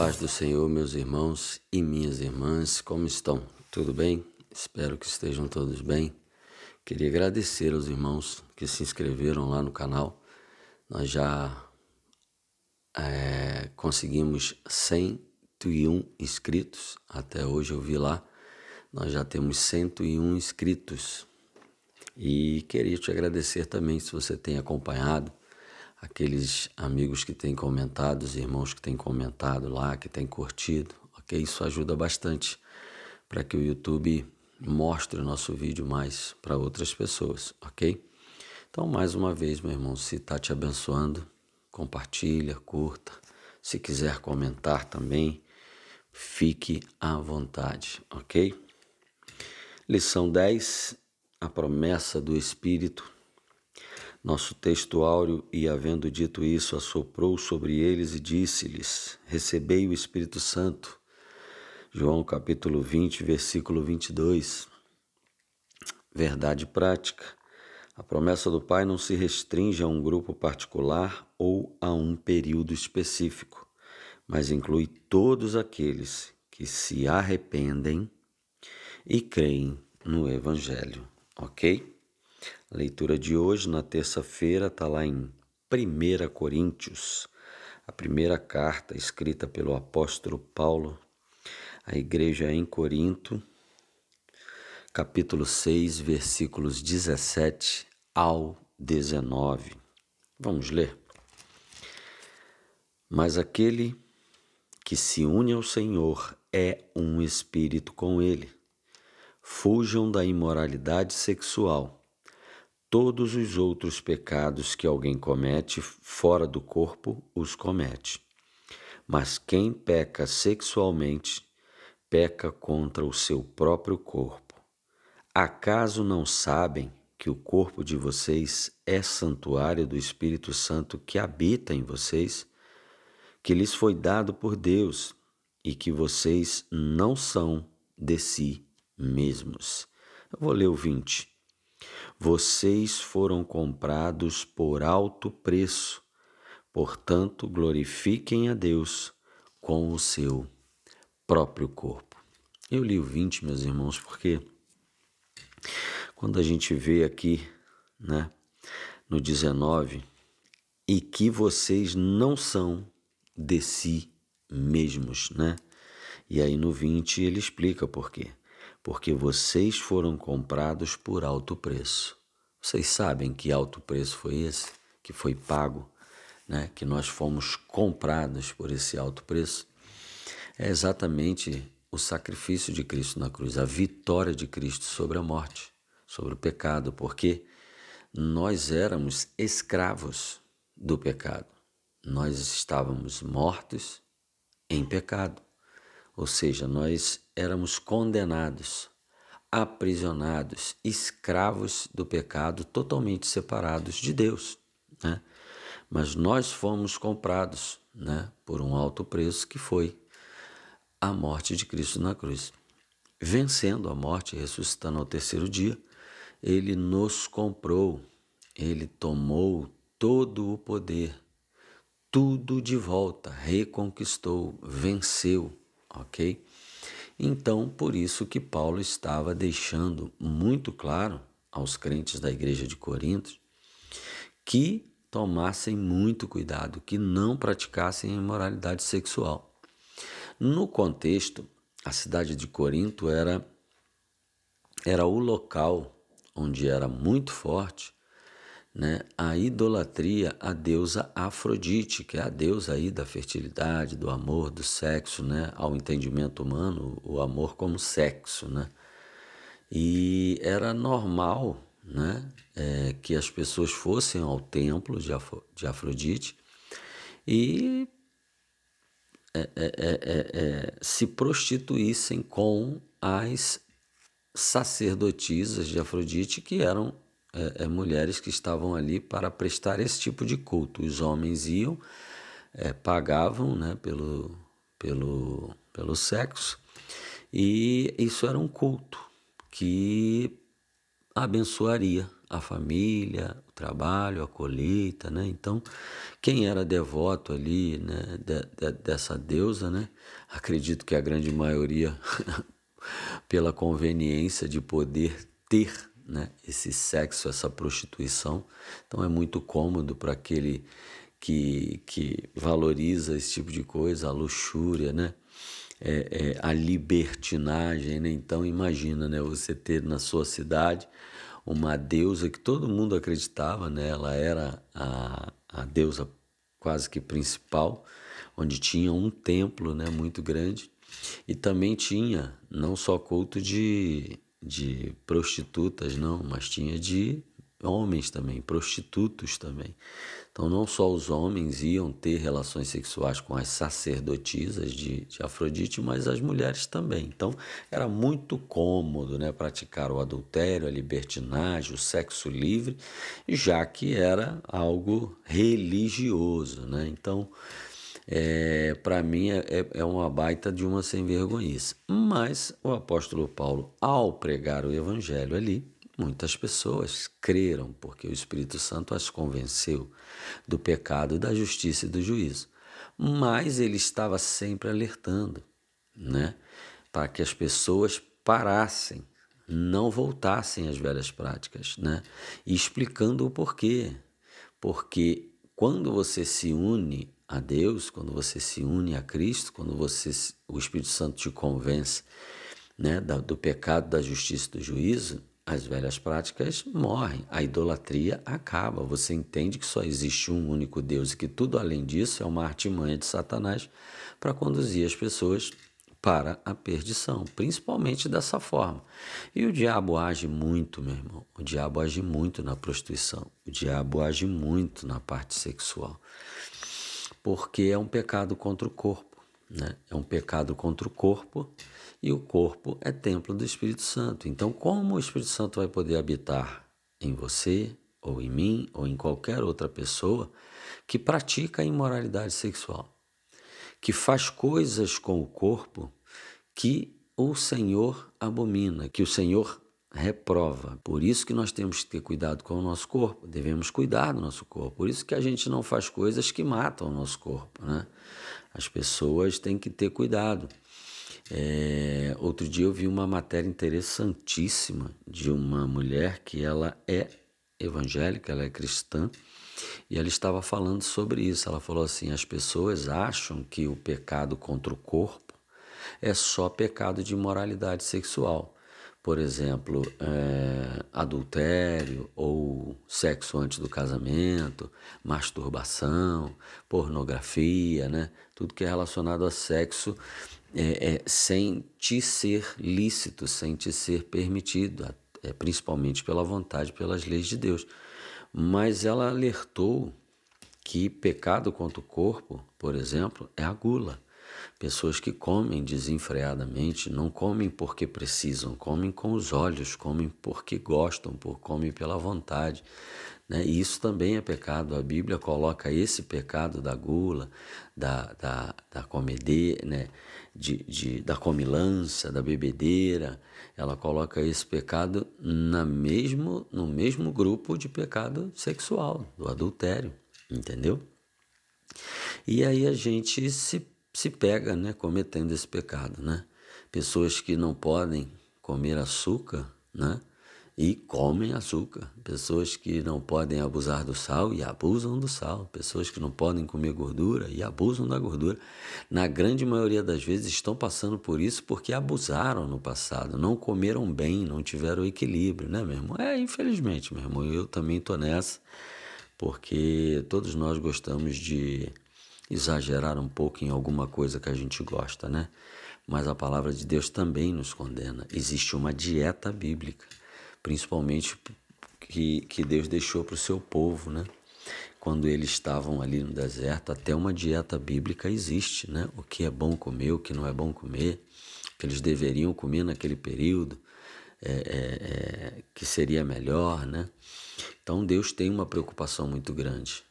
paz do Senhor, meus irmãos e minhas irmãs, como estão? Tudo bem? Espero que estejam todos bem. Queria agradecer aos irmãos que se inscreveram lá no canal. Nós já conseguimos 101 inscritos, até hoje eu vi lá. Nós já temos 101 inscritos e queria te agradecer também se você tem acompanhado, aqueles amigos que têm comentado, os irmãos que têm comentado lá, que têm curtido, ok? Isso ajuda bastante para que o YouTube mostre o nosso vídeo mais para outras pessoas, ok? Então, mais uma vez, meu irmão, se está te abençoando, compartilha, curta. Se quiser comentar também, fique à vontade, ok? Lição 10, a promessa do Espírito. Nosso texto áureo, e havendo dito isso, assoprou sobre eles e disse-lhes: recebei o Espírito Santo. João capítulo 20, versículo 22. Verdade prática. A promessa do Pai não se restringe a um grupo particular ou a um período específico, mas inclui todos aqueles que se arrependem e creem no Evangelho, ok? A leitura de hoje, na terça-feira, está lá em 1 Coríntios, a primeira carta escrita pelo apóstolo Paulo à igreja em Corinto, capítulo 6, versículos 17 ao 19. Vamos ler. Mas aquele que se une ao Senhor é um espírito com ele. Fujam da imoralidade sexual. Todos os outros pecados que alguém comete fora do corpo os comete. Mas quem peca sexualmente, peca contra o seu próprio corpo. Acaso não sabem que o corpo de vocês é santuário do Espírito Santo que habita em vocês, que lhes foi dado por Deus e que vocês não são de si mesmos? Eu vou ler o 20. Vocês foram comprados por alto preço, portanto, glorifiquem a Deus com o seu próprio corpo. Eu li o 20, meus irmãos, porque quando a gente vê aqui, né, no 19, e que vocês não são de si mesmos, né? E aí no 20 ele explica por quê. Porque vocês foram comprados por alto preço. Vocês sabem que alto preço foi esse? Que foi pago, né? Que nós fomos comprados por esse alto preço. É exatamente o sacrifício de Cristo na cruz, a vitória de Cristo sobre a morte, sobre o pecado, porque nós éramos escravos do pecado. Nós estávamos mortos em pecado. Ou seja, nós éramos condenados, aprisionados, escravos do pecado, totalmente separados de Deus, né? Mas nós fomos comprados, né, por um alto preço que foi a morte de Cristo na cruz. Vencendo a morte e ressuscitando ao terceiro dia, ele nos comprou, ele tomou todo o poder, tudo de volta, reconquistou, venceu. Ok? Então, por isso que Paulo estava deixando muito claro aos crentes da igreja de Corinto que tomassem muito cuidado, que não praticassem imoralidade sexual. No contexto, a cidade de Corinto era o local onde era muito forte, né, a idolatria à deusa Afrodite, que é a deusa aí da fertilidade, do amor, do sexo, né, ao entendimento humano, o amor como sexo, né? E era normal, né, que as pessoas fossem ao templo de Afrodite e se prostituíssem com as sacerdotisas de Afrodite, que eram mulheres que estavam ali para prestar esse tipo de culto. Os homens iam, pagavam, né, pelo sexo, e isso era um culto que abençoaria a família, trabalho, a colheita, né? Então, quem era devoto ali, né, dessa deusa, né? Acredito que a grande maioria, pela conveniência de poder ter, né, esse sexo, essa prostituição. Então é muito cômodo para aquele que valoriza esse tipo de coisa, a luxúria, né? A libertinagem, né? Então imagina, né, você ter na sua cidade uma deusa que todo mundo acreditava, né? Ela era a deusa quase que principal, onde tinha um templo, né, muito grande, e também tinha não só culto de prostitutas, não, mas tinha de homens também, prostitutos também. Então não só os homens iam ter relações sexuais com as sacerdotisas de Afrodite, mas as mulheres também. Então era muito cômodo, né, praticar o adultério, a libertinagem, o sexo livre, já que era algo religioso, né? Então, para mim é uma baita de uma sem-vergonhice. Mas o apóstolo Paulo, ao pregar o evangelho ali, muitas pessoas creram, porque o Espírito Santo as convenceu do pecado, da justiça e do juízo. Mas ele estava sempre alertando, né, para que as pessoas parassem, não voltassem às velhas práticas, né, e explicando o porquê. Porque quando você se une a Deus, quando você se une a Cristo, quando o Espírito Santo te convence, né, do pecado, da justiça e do juízo, as velhas práticas morrem, a idolatria acaba. Você entende que só existe um único Deus e que tudo além disso é uma artimanha de Satanás para conduzir as pessoas para a perdição, principalmente dessa forma. E o diabo age muito, meu irmão. O diabo age muito na prostituição. O diabo age muito na parte sexual. Porque é um pecado contra o corpo, né? É um pecado contra o corpo e o corpo é templo do Espírito Santo. Então, como o Espírito Santo vai poder habitar em você, ou em mim, ou em qualquer outra pessoa que pratica a imoralidade sexual, que faz coisas com o corpo que o Senhor abomina, que o Senhor reprova. Por isso que nós temos que ter cuidado com o nosso corpo, devemos cuidar do nosso corpo. Por isso que a gente não faz coisas que matam o nosso corpo, né? As pessoas têm que ter cuidado. Outro dia eu vi uma matéria interessantíssima de uma mulher que ela é evangélica, ela é cristã, e ela estava falando sobre isso. Ela falou assim: as pessoas acham que o pecado contra o corpo é só pecado de imoralidade sexual. Por exemplo, adultério ou sexo antes do casamento, masturbação, pornografia, né? Tudo que é relacionado a sexo sem te ser lícito, sem te ser permitido, principalmente pela vontade, pelas leis de Deus. Mas ela alertou que pecado contra o corpo, por exemplo, é a gula. Pessoas que comem desenfreadamente não comem porque precisam, comem com os olhos, comem porque gostam, comem pela vontade, né? E isso também é pecado. A Bíblia coloca esse pecado da gula, da comedeira, né? Da comilança, da bebedeira. Ela coloca esse pecado no mesmo grupo de pecado sexual, do adultério, entendeu? E aí a gente se pega, né, cometendo esse pecado, né? Pessoas que não podem comer açúcar, né, e comem açúcar. Pessoas que não podem abusar do sal e abusam do sal. Pessoas que não podem comer gordura e abusam da gordura. Na grande maioria das vezes estão passando por isso porque abusaram no passado, não comeram bem, não tiveram equilíbrio, né, meu irmão? Infelizmente, meu irmão, eu também tô nessa, porque todos nós gostamos de exagerar um pouco em alguma coisa que a gente gosta, né? Mas a palavra de Deus também nos condena. Existe uma dieta bíblica, principalmente que Deus deixou para o seu povo, né? Quando eles estavam ali no deserto, até uma dieta bíblica existe, né? O que é bom comer, o que não é bom comer, o que eles deveriam comer naquele período, que seria melhor, né? Então Deus tem uma preocupação muito grande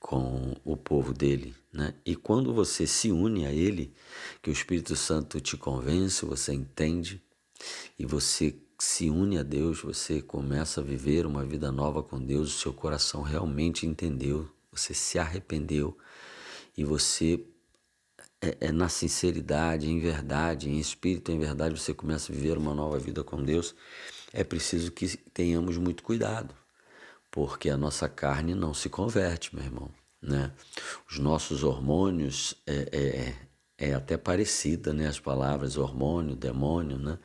com o povo dele, né? E quando você se une a ele, que o Espírito Santo te convence, você entende e você se une a Deus, você começa a viver uma vida nova com Deus, o seu coração realmente entendeu, você se arrependeu e você na sinceridade, em verdade, em espírito, em verdade, você começa a viver uma nova vida com Deus. É preciso que tenhamos muito cuidado, porque a nossa carne não se converte, meu irmão, né? Os nossos hormônios, é até parecida, né? As palavras hormônio, demônio, né?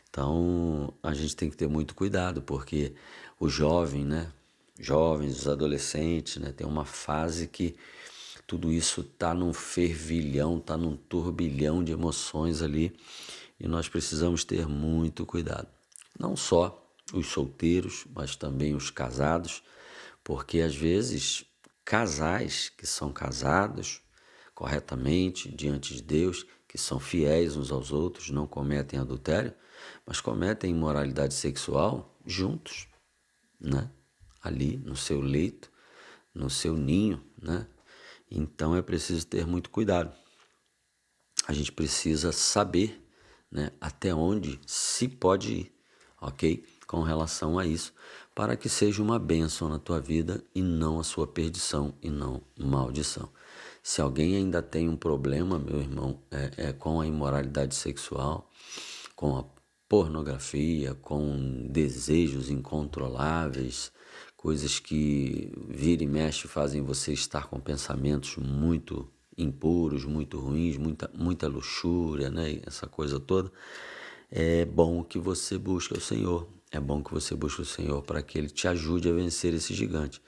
Então, a gente tem que ter muito cuidado, porque o jovem, né? Jovens, os adolescentes, né? Tem uma fase que tudo isso tá num fervilhão, tá num turbilhão de emoções ali, e nós precisamos ter muito cuidado. Não só os solteiros, mas também os casados, porque às vezes casais que são casados corretamente diante de Deus, que são fiéis uns aos outros, não cometem adultério, mas cometem imoralidade sexual juntos, né? Ali no seu leito, no seu ninho, né? Então é preciso ter muito cuidado. A gente precisa saber, né, até onde se pode ir, ok? Com relação a isso, para que seja uma bênção na tua vida e não a sua perdição e não maldição. Se alguém ainda tem um problema, meu irmão, com a imoralidade sexual, com a pornografia, com desejos incontroláveis, coisas que vira e mexe fazem você estar com pensamentos muito impuros, muito ruins, muita luxúria, né? Essa coisa toda. É bom que você busque o Senhor. É bom que você busque o Senhor para que Ele te ajude a vencer esse gigante.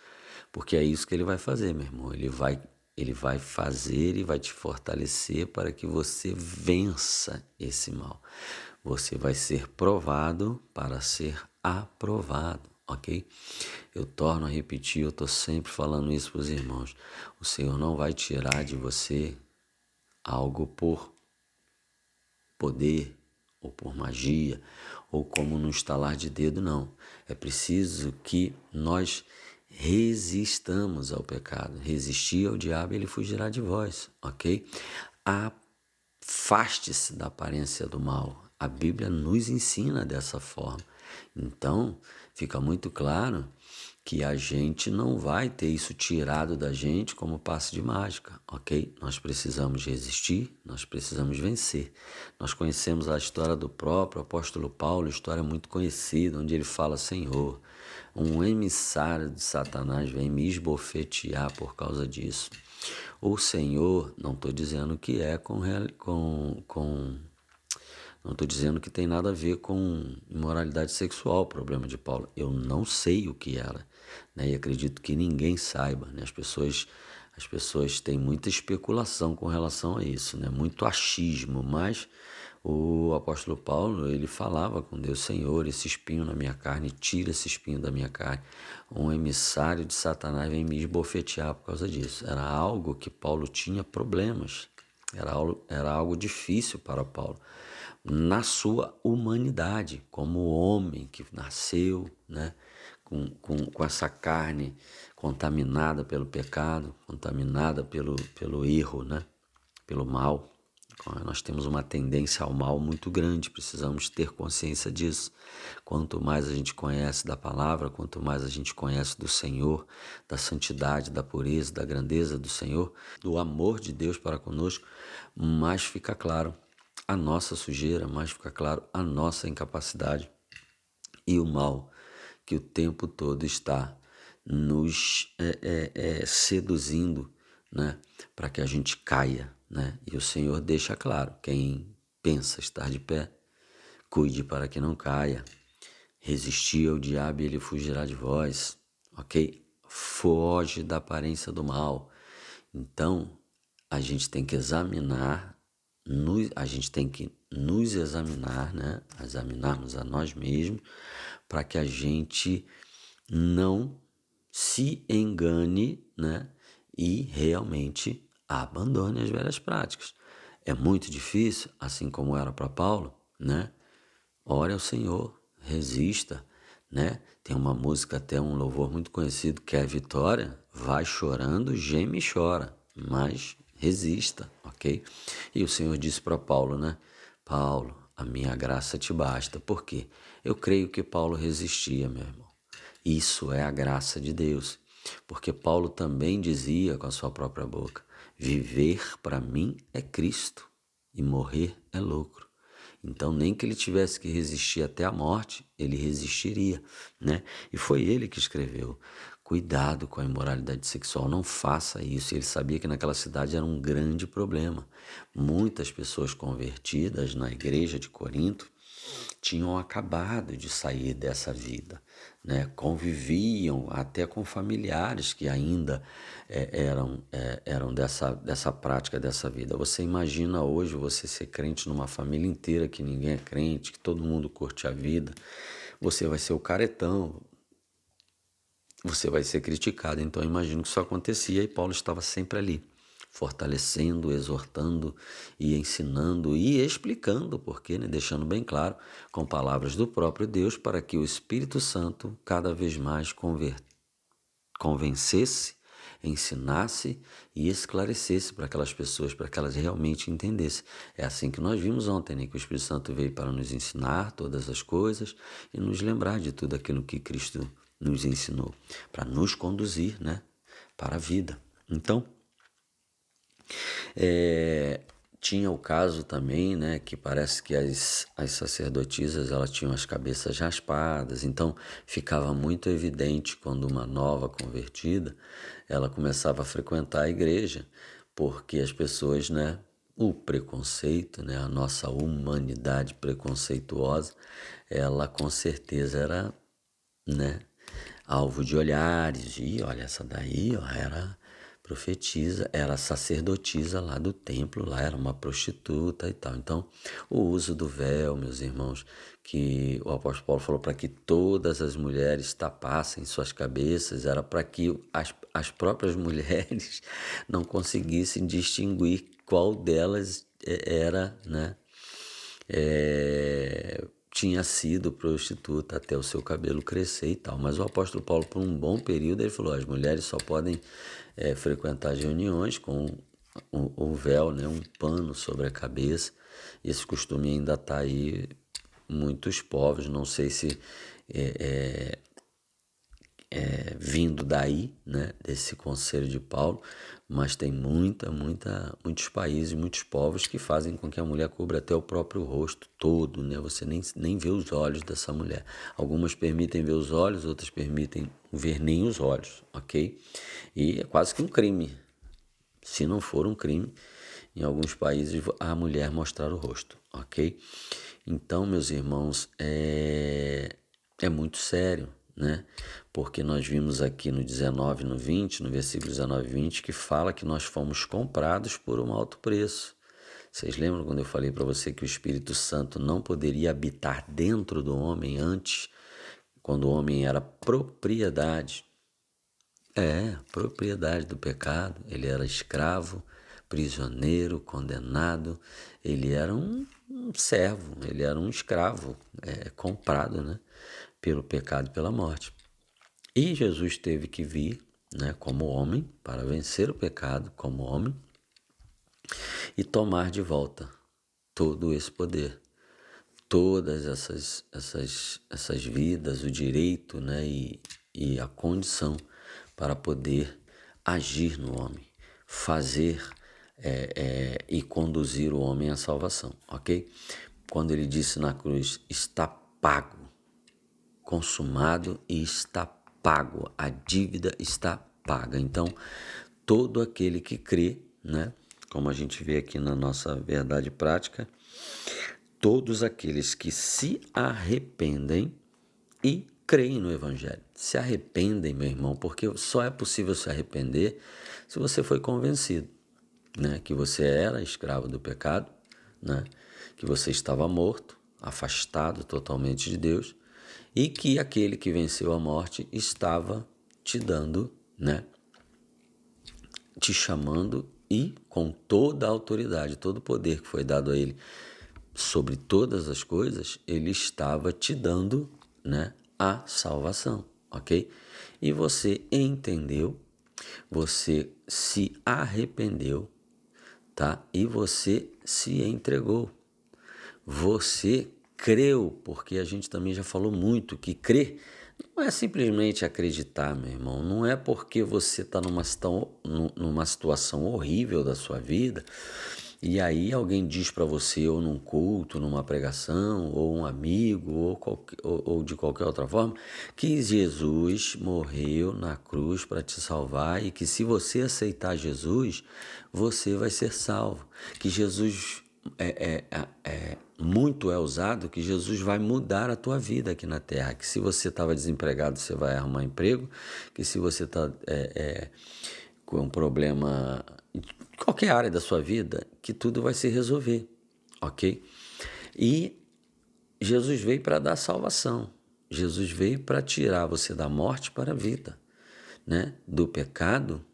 Porque é isso que Ele vai fazer, meu irmão. Ele vai fazer e vai te fortalecer para que você vença esse mal. Você vai ser provado para ser aprovado, ok? Eu torno a repetir, eu estou sempre falando isso para os irmãos. O Senhor não vai tirar de você algo por poder, ou por magia, ou como no estalar de dedo, não. É preciso que nós resistamos ao pecado. Resistir ao diabo, ele fugirá de vós, ok? Afaste-se da aparência do mal. A Bíblia nos ensina dessa forma. Então, fica muito claro que a gente não vai ter isso tirado da gente como passe de mágica, ok? Nós precisamos resistir, nós precisamos vencer. Nós conhecemos a história do próprio apóstolo Paulo, história muito conhecida, onde ele fala: Senhor, um emissário de Satanás vem me esbofetear por causa disso. O Senhor, não estou dizendo que não estou dizendo que tem nada a ver com imoralidade sexual o problema de Paulo. Eu não sei o que era, né? E acredito que ninguém saiba, né? As pessoas têm muita especulação com relação a isso, né? Muito achismo, mas o apóstolo Paulo, ele falava com Deus: Senhor, esse espinho na minha carne, tira esse espinho da minha carne. Um emissário de Satanás vem me esbofetear por causa disso. Era algo que Paulo tinha problemas, era algo difícil para Paulo. Na sua humanidade, como homem que nasceu, né, com essa carne contaminada pelo pecado, contaminada pelo erro, né, pelo mal. Nós temos uma tendência ao mal muito grande, precisamos ter consciência disso. Quanto mais a gente conhece da palavra, quanto mais a gente conhece do Senhor, da santidade, da pureza, da grandeza do Senhor, do amor de Deus para conosco, mais fica claro a nossa sujeira, mais fica claro a nossa incapacidade e o mal que o tempo todo está nos seduzindo, né, para que a gente caia, né? E o Senhor deixa claro: quem pensa estar de pé, cuide para que não caia. Resistir ao diabo e ele fugirá de vós, ok? Foge da aparência do mal. Então, a gente tem que examinar, a gente tem que nos examinar, né? Examinarmos a nós mesmos, para que a gente não se engane, né? E realmente abandone as velhas práticas. É muito difícil, assim como era para Paulo, né? Ore ao Senhor, resista, né? Tem uma música, até um louvor muito conhecido, que é a Vitória: vai chorando, geme e chora, mas resista, ok? E o Senhor disse para Paulo, né? Paulo, a minha graça te basta. Por quê? Eu creio que Paulo resistia, meu irmão. Isso é a graça de Deus. Porque Paulo também dizia com a sua própria boca: viver para mim é Cristo e morrer é lucro. Então, nem que ele tivesse que resistir até a morte, ele resistiria, né? E foi ele que escreveu: cuidado com a imoralidade sexual, não faça isso. E ele sabia que naquela cidade era um grande problema. Muitas pessoas convertidas na igreja de Corinto tinham acabado de sair dessa vida, né? Conviviam até com familiares que ainda eram dessa prática, dessa vida. Você imagina hoje você ser crente numa família inteira que ninguém é crente, que todo mundo curte a vida, você vai ser o caretão, você vai ser criticado. Então eu imagino que isso acontecia e Paulo estava sempre ali, fortalecendo, exortando e ensinando e explicando, porque, né, deixando bem claro, com palavras do próprio Deus, para que o Espírito Santo cada vez mais convencesse, ensinasse e esclarecesse para aquelas pessoas, para que elas realmente entendessem. É assim que nós vimos ontem, né, que o Espírito Santo veio para nos ensinar todas as coisas e nos lembrar de tudo aquilo que Cristo nos ensinou, para nos conduzir, né, para a vida. Então, tinha o caso também, né, que parece que as sacerdotisas elas tinham as cabeças raspadas, então ficava muito evidente quando uma nova convertida ela começava a frequentar a igreja, porque as pessoas, né, o preconceito, né, a nossa humanidade preconceituosa, ela com certeza era, né, alvo de olhares. E olha, essa daí, ó, era profetisa, era sacerdotisa lá do templo, lá era uma prostituta e tal. Então, o uso do véu, meus irmãos, que o apóstolo Paulo falou para que todas as mulheres tapassem suas cabeças, era para que as próprias mulheres não conseguissem distinguir qual delas era, né, tinha sido prostituta até o seu cabelo crescer e tal. Mas o apóstolo Paulo, por um bom período, ele falou: as mulheres só podem frequentar as reuniões com o véu, né, um pano sobre a cabeça. Esse costume ainda está aí, muitos povos, não sei se vindo daí, né, desse conselho de Paulo, mas tem muitos países, muitos povos que fazem com que a mulher cubra até o próprio rosto todo, né? Você nem vê os olhos dessa mulher. Algumas permitem ver os olhos, outras permitem ver nem os olhos, ok? E é quase que um crime, se não for um crime, em alguns países, a mulher mostrar o rosto, ok? Então, meus irmãos, é muito sério, né? Porque nós vimos aqui no 19, no 20, no versículo 19 e 20, que fala que nós fomos comprados por um alto preço. Vocês lembram quando eu falei para você que o Espírito Santo não poderia habitar dentro do homem antes, quando o homem era propriedade? Propriedade do pecado. Ele era escravo, prisioneiro, condenado. Ele era um servo, ele era um escravo, comprado, né, pelo pecado e pela morte. E Jesus teve que vir, né, como homem, para vencer o pecado como homem e tomar de volta todo esse poder, todas essas vidas, o direito, né, e a condição para poder agir no homem, fazer e conduzir o homem à salvação, ok? Quando ele disse na cruz: está pago, consumado e está pago, a dívida está paga. Então, todo aquele que crê, né, como a gente vê aqui na nossa verdade prática, todos aqueles que se arrependem e creem no Evangelho. Se arrependem, meu irmão, porque só é possível se arrepender se você foi convencido, né, que você era escravo do pecado, né, que você estava morto, afastado totalmente de Deus, e que aquele que venceu a morte estava te dando, né, te chamando e com toda a autoridade, todo o poder que foi dado a ele sobre todas as coisas, ele estava te dando, né, a salvação, ok? E você entendeu, você se arrependeu, tá? E você se entregou. Você creu, porque a gente também já falou muito que crer não é simplesmente acreditar, meu irmão. Não é porque você está numa situação horrível da sua vida e aí alguém diz para você, ou num culto, numa pregação, ou um amigo, ou de qualquer outra forma, que Jesus morreu na cruz para te salvar e que se você aceitar Jesus, você vai ser salvo. Que Jesus muito é usado que Jesus vai mudar a tua vida aqui na terra, que se você estava desempregado, você vai arrumar emprego, que se você está com um problema em qualquer área da sua vida, que tudo vai se resolver, ok? E Jesus veio para dar salvação, Jesus veio para tirar você da morte para a vida, né? Do pecado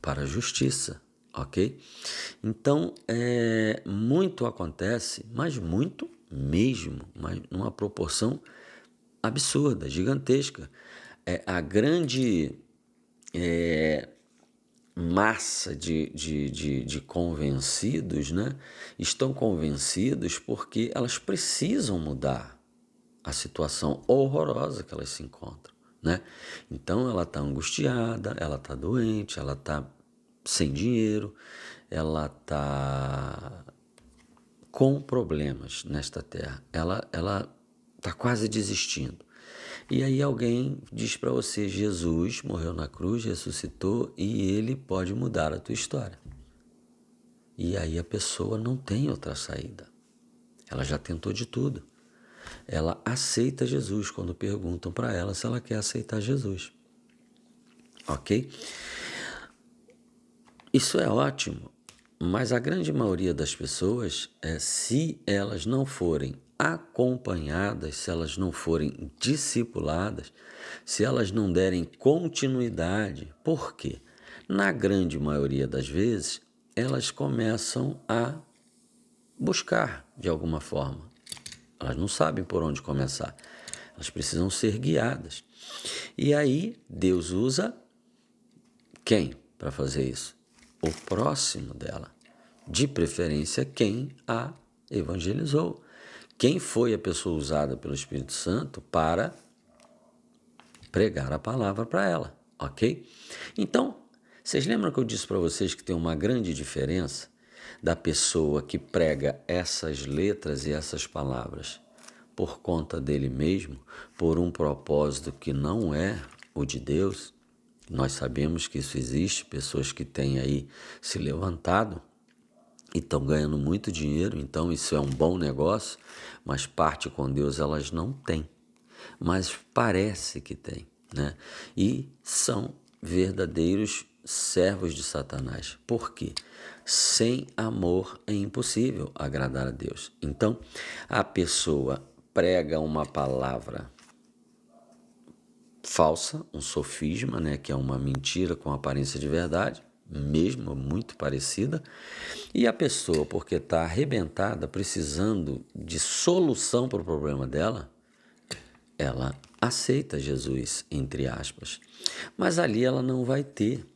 para a justiça. Ok? Então, muito acontece, mas muito mesmo, mas numa proporção absurda, gigantesca. A grande massa de convencidos, né, estão convencidos porque elas precisam mudar a situação horrorosa que elas se encontram, né? Então, ela está angustiada, ela está doente, ela está sem dinheiro, ela está com problemas nesta terra, ela está quase desistindo. E aí alguém diz para você, Jesus morreu na cruz, ressuscitou e ele pode mudar a tua história. E aí a pessoa não tem outra saída. Ela já tentou de tudo. Ela aceita Jesus quando perguntam para ela se ela quer aceitar Jesus. Ok? Isso é ótimo, mas a grande maioria das pessoas, se elas não forem acompanhadas, se elas não forem discipuladas, se elas não derem continuidade, por quê? Na grande maioria das vezes, elas começam a buscar de alguma forma. Elas não sabem por onde começar. Elas precisam ser guiadas. E aí, Deus usa quem para fazer isso? O próximo dela, de preferência quem a evangelizou, quem foi a pessoa usada pelo Espírito Santo para pregar a palavra para ela, ok? Então, vocês lembram que eu disse para vocês que tem uma grande diferença da pessoa que prega essas letras e essas palavras por conta dele mesmo, por um propósito que não é o de Deus? Nós sabemos que isso existe, pessoas que têm aí se levantado e estão ganhando muito dinheiro, então isso é um bom negócio, mas parte com Deus elas não têm, mas parece que têm, né? E são verdadeiros servos de Satanás. Por quê? Sem amor é impossível agradar a Deus. Então, a pessoa prega uma palavra falsa, um sofisma, né, que é uma mentira com aparência de verdade, mesmo muito parecida, e a pessoa, porque está arrebentada, precisando de solução para o problema dela, ela aceita Jesus, entre aspas, mas ali ela não vai ter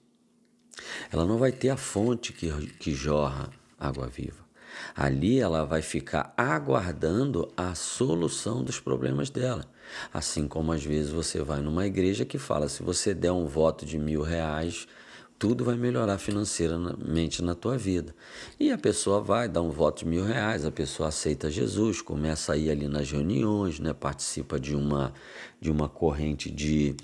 a fonte que jorra água viva. Ali ela vai ficar aguardando a solução dos problemas dela. Assim como às vezes você vai numa igreja que fala, se você der um voto de R$1.000, tudo vai melhorar financeiramente na tua vida. E a pessoa vai dar um voto de R$1.000, a pessoa aceita Jesus, começa a ir ali nas reuniões, né, participa de uma corrente de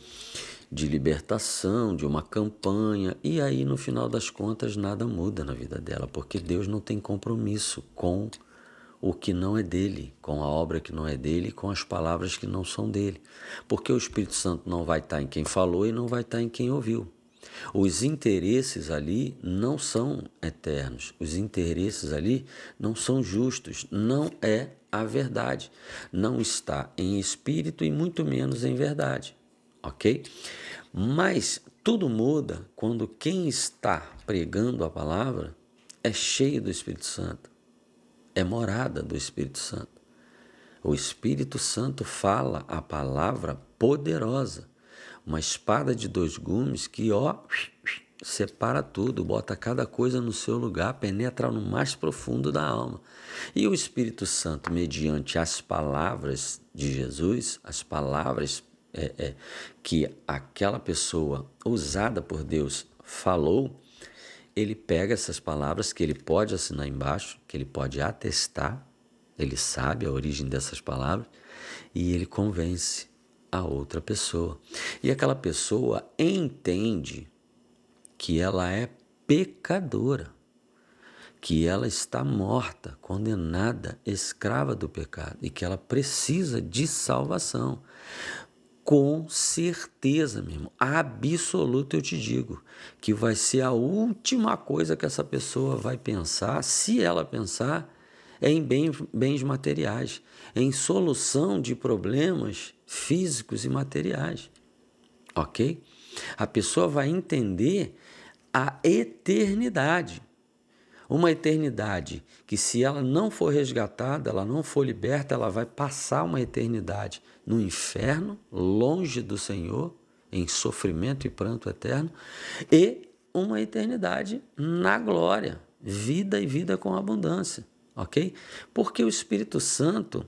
libertação, de uma campanha, e aí no final das contas nada muda na vida dela, porque Deus não tem compromisso com o que não é dele, com a obra que não é dele, com as palavras que não são dele, porque o Espírito Santo não vai estar em quem falou e não vai estar em quem ouviu. Os interesses ali não são eternos, os interesses ali não são justos, não é a verdade, não está em espírito e muito menos em verdade. Ok? Mas tudo muda quando quem está pregando a palavra é cheio do Espírito Santo, é morada do Espírito Santo. O Espírito Santo fala a palavra poderosa, uma espada de 2 gumes que, separa tudo, bota cada coisa no seu lugar, penetra no mais profundo da alma. E o Espírito Santo, mediante as palavras de Jesus, as palavras que aquela pessoa usada por Deus falou, ele pega essas palavras que ele pode assinar embaixo, que ele pode atestar, ele sabe a origem dessas palavras, e ele convence a outra pessoa. E aquela pessoa entende que ela é pecadora, que ela está morta, condenada, escrava do pecado e que ela precisa de salvação. Com certeza, meu irmão, absoluta eu te digo, que vai ser a última coisa que essa pessoa vai pensar, se ela pensar, é em bens materiais, em solução de problemas físicos e materiais, ok? A pessoa vai entender a eternidade. Uma eternidade que, se ela não for resgatada, ela não for liberta, ela vai passar uma eternidade no inferno, longe do Senhor, em sofrimento e pranto eterno, e uma eternidade na glória, vida e vida com abundância, ok? Porque o Espírito Santo,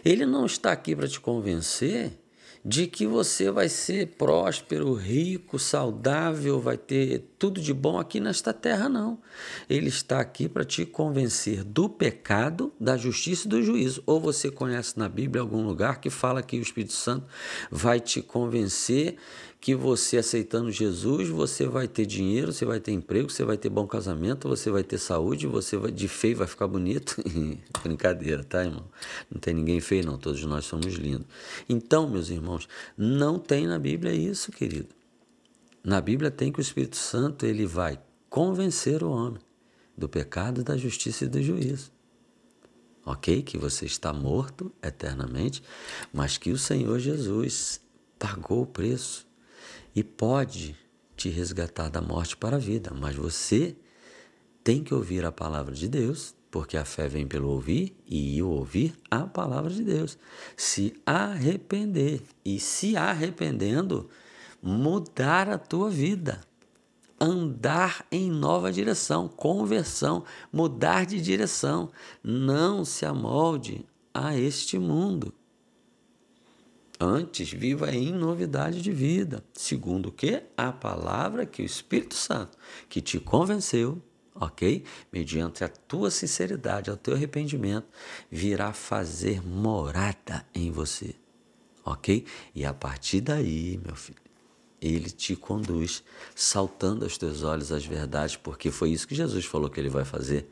ele não está aqui para te convencer de que você vai ser próspero, rico, saudável, vai ter tudo de bom aqui nesta terra, não. Ele está aqui para te convencer do pecado, da justiça e do juízo. Ou você conhece na Bíblia algum lugar que fala que o Espírito Santo vai te convencer que você, aceitando Jesus, você vai ter dinheiro, você vai ter emprego, você vai ter bom casamento, você vai ter saúde, você vai, de feio vai ficar bonito. Brincadeira, tá, irmão? Não tem ninguém feio, não. Todos nós somos lindos. Então, meus irmãos, não tem na Bíblia isso, querido. Na Bíblia tem que o Espírito Santo, ele vai convencer o homem do pecado, da justiça e do juízo. Ok? Que você está morto eternamente, mas que o Senhor Jesus pagou o preço e pode te resgatar da morte para a vida, mas você tem que ouvir a palavra de Deus, porque a fé vem pelo ouvir e o ouvir a palavra de Deus. Se arrepender e, se arrependendo, mudar a tua vida, andar em nova direção, conversão, mudar de direção, não se amolde a este mundo. Antes, viva em novidade de vida, segundo o quê? A palavra que o Espírito Santo, que te convenceu, ok? Mediante a tua sinceridade, ao teu arrependimento, virá fazer morada em você, ok? E a partir daí, meu filho, ele te conduz, saltando aos teus olhos as verdades, porque foi isso que Jesus falou que ele vai fazer.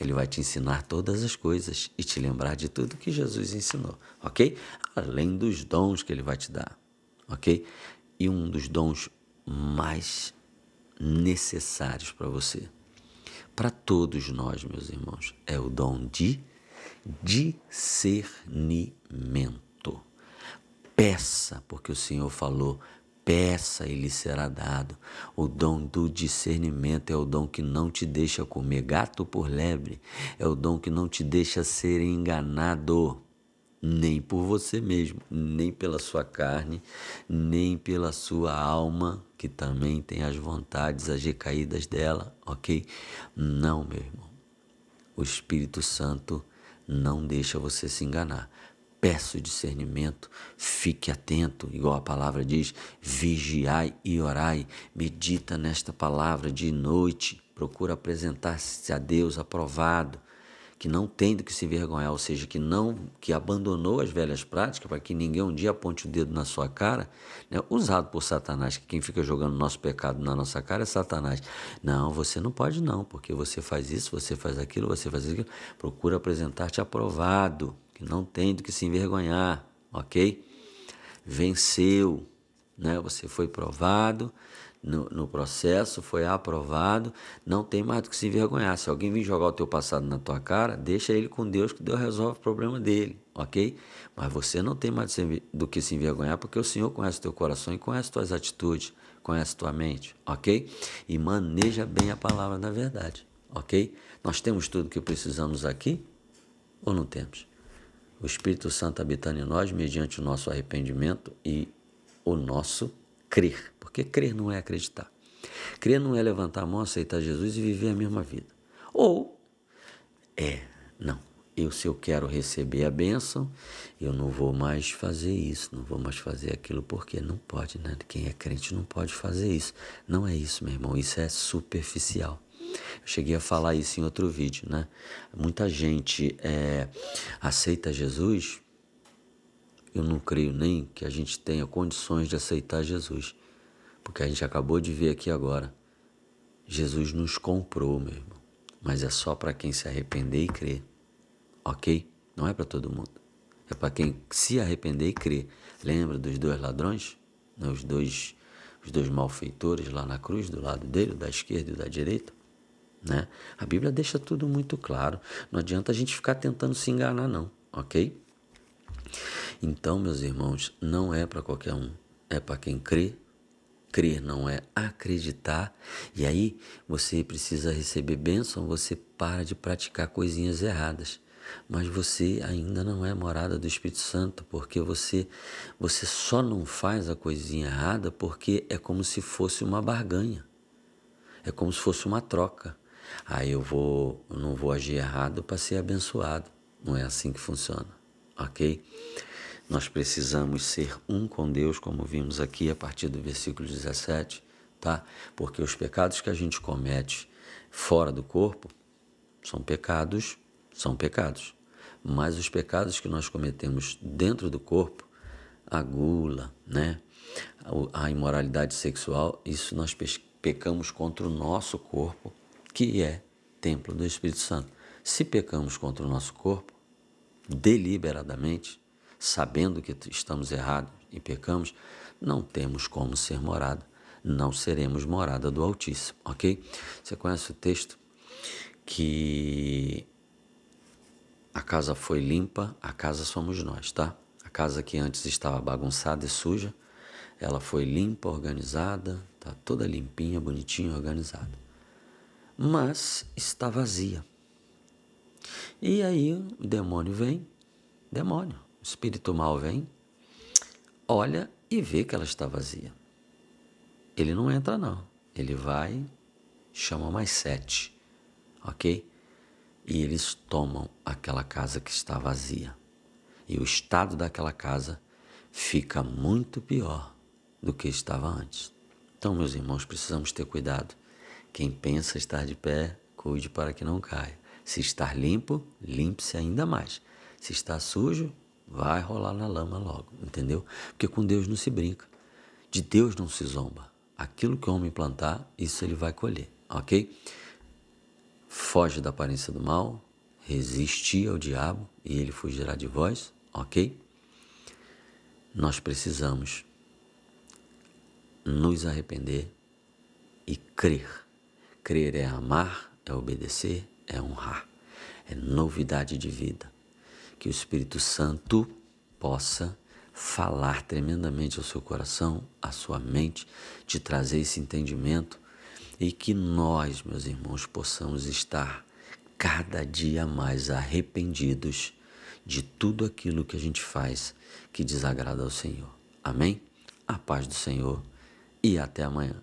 Ele vai te ensinar todas as coisas e te lembrar de tudo que Jesus ensinou, ok? Além dos dons que ele vai te dar, ok? E um dos dons mais necessários para você, para todos nós, meus irmãos, é o dom de discernimento. Peça, porque o Senhor falou, peça e lhe será dado. O dom do discernimento é o dom que não te deixa comer gato por lebre. É o dom que não te deixa ser enganado, nem por você mesmo, nem pela sua carne, nem pela sua alma, que também tem as vontades, as recaídas dela, ok? Não, meu irmão. O Espírito Santo não deixa você se enganar. Peço discernimento, fique atento, igual a palavra diz, vigiai e orai, medita nesta palavra de noite, procura apresentar-se a Deus aprovado, que não tem do que se envergonhar, ou seja, que abandonou as velhas práticas para que ninguém um dia aponte o dedo na sua cara, né? Usado por Satanás, que quem fica jogando nosso pecado na nossa cara é Satanás. Não, você não pode não, porque você faz isso, você faz aquilo, você faz aquilo, procura apresentar-te aprovado, que não tem do que se envergonhar, ok? Venceu, né? Você foi provado no processo, foi aprovado, não tem mais do que se envergonhar. Se alguém vir jogar o teu passado na tua cara, deixa ele com Deus, que Deus resolve o problema dele, ok? Mas você não tem mais do que se envergonhar, porque o Senhor conhece o teu coração e conhece tuas atitudes, conhece tua mente, ok? E maneja bem a palavra da verdade, ok? Nós temos tudo o que precisamos aqui ou não temos? O Espírito Santo habitando em nós, mediante o nosso arrependimento e o nosso crer, porque crer não é acreditar. Crer não é levantar a mão, aceitar Jesus e viver a mesma vida. Ou não, se eu quero receber a bênção, eu não vou mais fazer isso, não vou mais fazer aquilo, porque não pode, né? Quem é crente não pode fazer isso. Não é isso, meu irmão, isso é superficial. Eu cheguei a falar isso em outro vídeo, né? Muita gente aceita Jesus. Eu não creio nem que a gente tenha condições de aceitar Jesus, porque a gente acabou de ver aqui agora. Jesus nos comprou, meu irmão, mas é só para quem se arrepender e crer, ok? Não é para todo mundo, é para quem se arrepender e crer. Lembra dos 2 ladrões? Não, os dois malfeitores lá na cruz, do lado dele, da esquerda e da direita? Né? A Bíblia deixa tudo muito claro. Não adianta a gente ficar tentando se enganar, não, ok? Então, meus irmãos, não é para qualquer um, é para quem crê. Crer não é acreditar. E aí você precisa receber bênção, você para de praticar coisinhas erradas. Mas você ainda não é morada do Espírito Santo, porque você só não faz a coisinha errada porque é como se fosse uma barganha. É como se fosse uma troca. Aí eu não vou agir errado para ser abençoado. Não é assim que funciona, ok? Nós precisamos ser um com Deus, como vimos aqui a partir do versículo 17, tá? Porque os pecados que a gente comete fora do corpo são pecados. Mas os pecados que nós cometemos dentro do corpo, a gula, né? A imoralidade sexual, isso nós pecamos contra o nosso corpo, que é templo do Espírito Santo. Se pecamos contra o nosso corpo, deliberadamente, sabendo que estamos errados e pecamos, não temos como ser morada, não seremos morada do Altíssimo, ok? Você conhece o texto que a casa foi limpa, a casa somos nós, tá? A casa que antes estava bagunçada e suja, ela foi limpa, organizada, tá toda limpinha, bonitinha, organizada. Mas está vazia. E aí o demônio vem, o espírito mal vem, olha e vê que ela está vazia. Ele não entra não, ele vai, chama mais 7, ok? E eles tomam aquela casa que está vazia. E o estado daquela casa fica muito pior do que estava antes. Então, meus irmãos, precisamos ter cuidado. Quem pensa estar de pé, cuide para que não caia. Se estar limpo, limpe-se ainda mais. Se está sujo, vai rolar na lama logo, entendeu? Porque com Deus não se brinca. De Deus não se zomba. Aquilo que o homem plantar, isso ele vai colher, ok? Foge da aparência do mal, resistir ao diabo e ele fugirá de vós, ok? Nós precisamos nos arrepender e crer. Crer é amar, é obedecer, é honrar, é novidade de vida. Que o Espírito Santo possa falar tremendamente ao seu coração, à sua mente, te trazer esse entendimento e que nós, meus irmãos, possamos estar cada dia mais arrependidos de tudo aquilo que a gente faz que desagrada ao Senhor. Amém? A paz do Senhor e até amanhã.